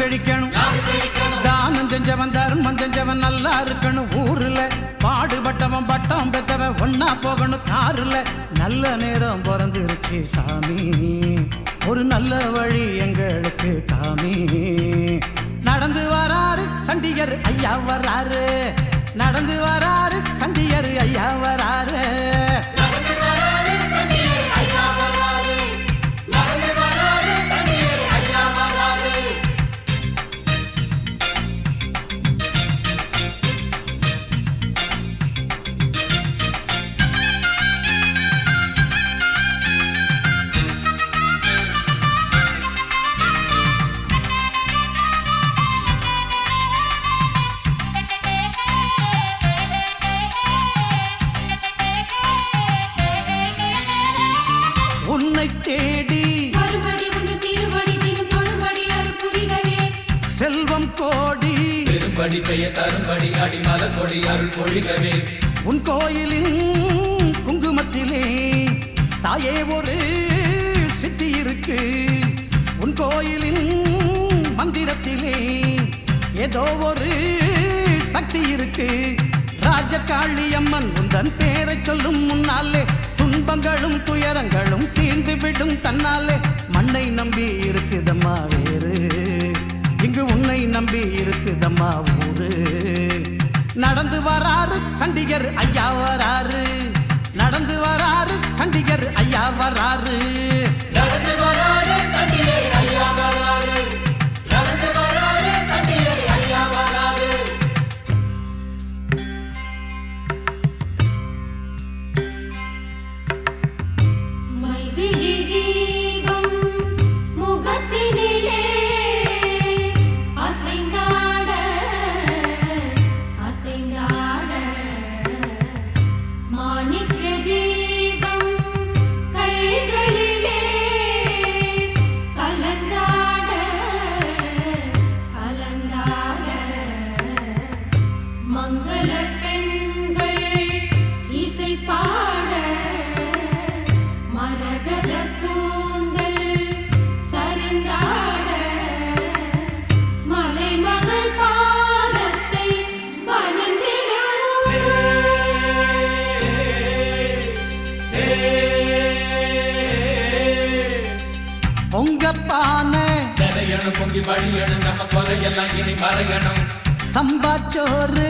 செழிக்கணும் தானம் செஞ்சவன் தர்மம் செஞ்சவன் நல்லா இருக்கணும் ஊருல பாடுபட்டவன் பட்டம் பெத்தவன் ஒன்னா போகணும் காருல நல்ல நேரம் பிறந்துருச்சு சாமி ஒரு நல்ல வழி எங்களுக்கு காமி நடந்து வராரு சண்டிகர் ஐயா வராரு நடந்து வராரு சண்டிகர் ஐயா வராரு உன்னை தேடி செல்வம் கோடி பெரும்படி பெய்ய தரும்படி அடிமல கொடி அருள் பொழிகவே உன் கோயிலின் குங்குமத்திலே தாயே ஒரு சித்தி இருக்கு உன் கோயிலின் மந்திரத்திலே ஏதோ ஒரு சக்தி இருக்கு ராஜகாளி அம்மன் உந்தன் பேரை சொல்லும் முன்னாலே துன்பங்களும் துயரங்களும் தீர்ந்து விடும் தன்னாலே மண்ணை நம்பி இருக்குதம்மா வேறு இங்கு உன்னை நம்பி இருக்குதம்மா ஊரு நடந்து வராரு சண்டிகர் ஐயா வராரு நடந்து வராரு சண்டிகர் ஐயா வராரு நடந்து வராரு சண்டிகர் ஐயா வராரு நடந்து வராரு சண்டிகர் ஐயா வராரு பொங்க பானை நிறையணும் பொங்கி வழியணும் நம்ம கொலையெல்லாம் இனி மறையணும் சம்பாச்சோறு